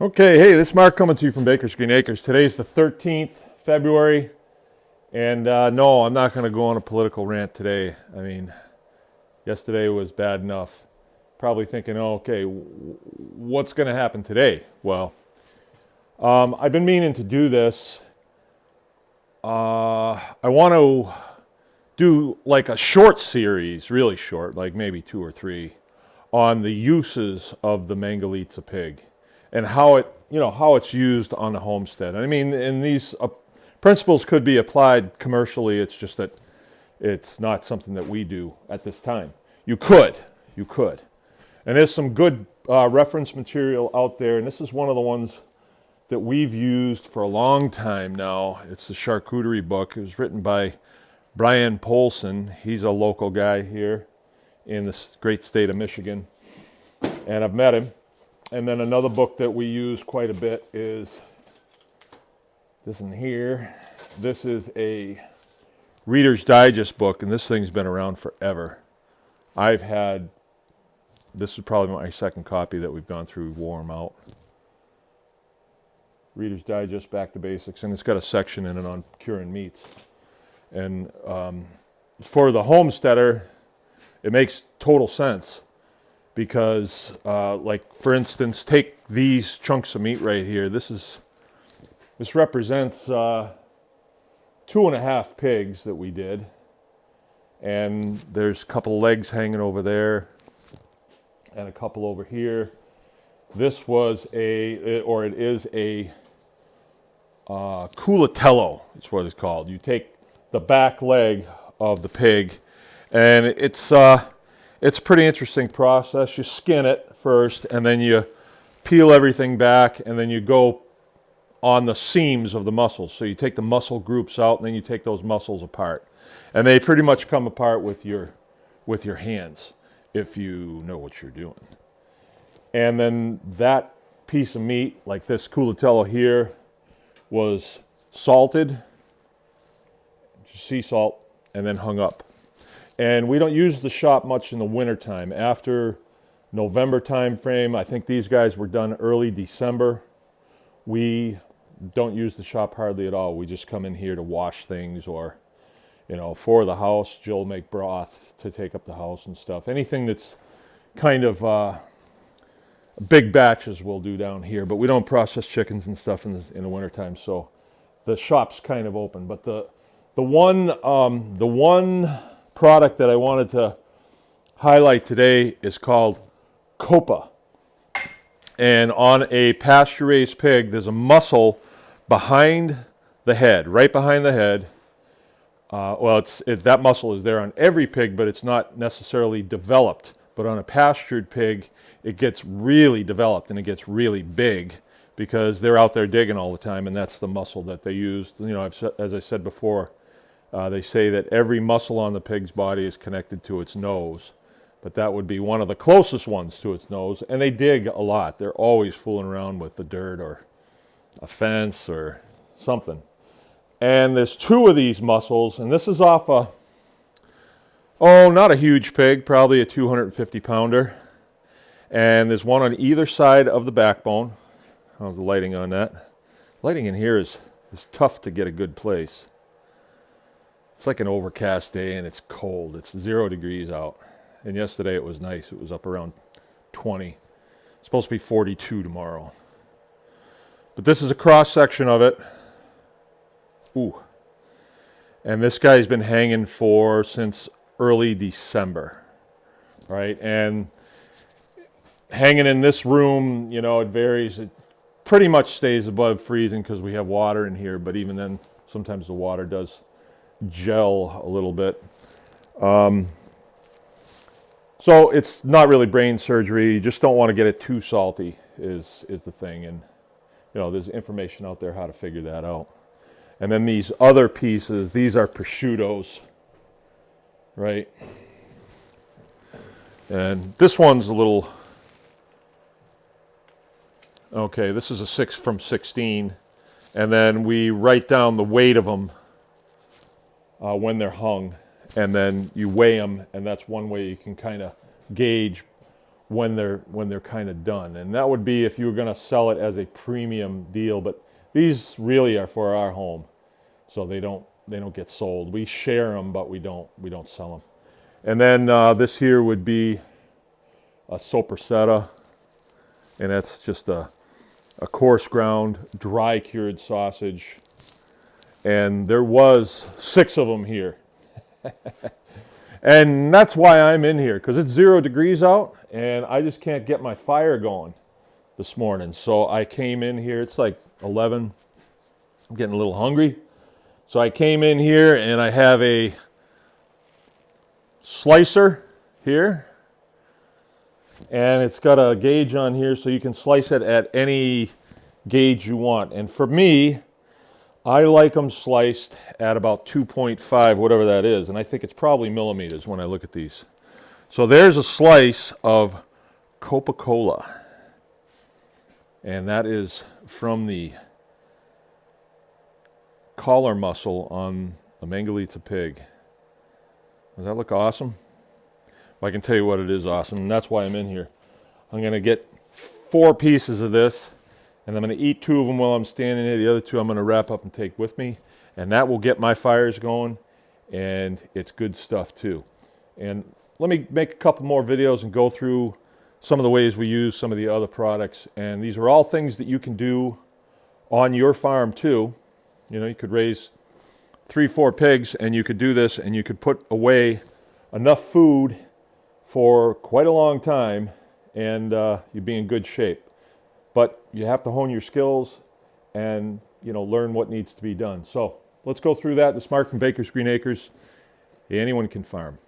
Okay, hey, this is Mark coming to you from Baker's Green Acres. Today's the 13th February, and no, I'm not going to go on a political rant today. I mean, yesterday was bad enough. Probably thinking, oh, okay, what's going to happen today? Well, I've been meaning to do this. I want to do like a short series, really short, like maybe 2 or 3, on the uses of the Mangalitsa pig and how it's used on the homestead. I mean, and these principles could be applied commercially. It's just that it's not something that we do at this time. You could, and there's some good reference material out there, and this is one of the ones that we've used for a long time now. It's the charcuterie book. It was written by Brian Polson. He's a local guy here in the great state of Michigan, and I've met him. And then another book that we use quite a bit is this one here. This is a Reader's Digest book, and this thing's been around forever. This is probably my second copy that we've gone through, wore them out. Reader's Digest, Back to Basics, and it's got a section in it on curing meats. And for the homesteader, it makes total sense because, like for instance, take these chunks of meat right here. This represents 2.5 pigs that we did, and there's a couple legs hanging over there, and a couple over here. This was it is a culatello. It's what it's called. You take the back leg of the pig, and it's a pretty interesting process. You skin it first, and then you peel everything back, and then you go on the seams of the muscles. So you take the muscle groups out, and then you take those muscles apart, and they pretty much come apart with your hands if you know what you're doing. And then that piece of meat, like this culatello here, was salted, sea salt, and then hung up. And we don't use the shop much in the wintertime. After November time frame, I think these guys were done early December. We don't use the shop hardly at all. We just come in here to wash things, or, for the house. Jill will make broth to take up the house and stuff. Anything that's kind of big batches we'll do down here, but we don't process chickens and stuff in the wintertime, so the shop's kind of open. But the one product that I wanted to highlight today is called Coppa. And on a pasture-raised pig, there's a muscle behind the head, right behind the head. That muscle is there on every pig, but it's not necessarily developed. But on a pastured pig, it gets really developed and it gets really big because they're out there digging all the time, and that's the muscle that they use. As I said before, they say that every muscle on the pig's body is connected to its nose, but that would be one of the closest ones to its nose, and they dig a lot. They're always fooling around with the dirt or a fence or something. And there's 2 of these muscles, and this is off not a huge pig, probably a 250-pounder. And there's one on either side of the backbone. How's the lighting on that? Lighting in here is tough to get a good place. It's like an overcast day and it's cold. It's 0 degrees out. And yesterday it was nice. It was up around 20. It's supposed to be 42 tomorrow. But this is a cross section of it. Ooh. And this guy's been hanging since early December. Right? And hanging in this room, it varies. It pretty much stays above freezing because we have water in here, but even then, sometimes the water does gel a little bit. So it's not really brain surgery. You just don't want to get it too salty is the thing. And, there's information out there how to figure that out. And then these other pieces, these are prosciuttos, right? And this one's a little... Okay, this is a 6 from 16, and then we write down the weight of them when they're hung, and then you weigh them, and that's one way you can kind of gauge when they're kind of done. And that would be if you were going to sell it as a premium deal, but these really are for our home, so they don't get sold. We share them, but we don't sell them. And then this here would be a Soapreceta, and that's just a coarse ground, dry cured sausage. And there was 6 of them here. And that's why I'm in here, because it's 0 degrees out, and I just can't get my fire going this morning. So I came in here, it's like 11. I'm getting a little hungry. So I came in here, and I have a slicer here. And it's got a gauge on here, so you can slice it at any gauge you want. And for me, I like them sliced at about 2.5, whatever that is. And I think it's probably millimeters when I look at these. So there's a slice of Coca-Cola. And that is from the collar muscle on the Mangalitsa pig. Does that look awesome? Well, I can tell you what, it is awesome, and that's why I'm in here. I'm going to get 4 pieces of this, and I'm going to eat 2 of them while I'm standing here. The other 2 I'm going to wrap up and take with me, and that will get my fires going, and it's good stuff too. And let me make a couple more videos and go through some of the ways we use some of the other products. And these are all things that you can do on your farm too. You know, you could raise 3-4 pigs, and you could do this, and you could put away enough food for quite a long time, and you'd be in good shape. But you have to hone your skills and, you know, learn what needs to be done. So let's go through that. This is Mark from Baker's Green Acres. Anyone can farm.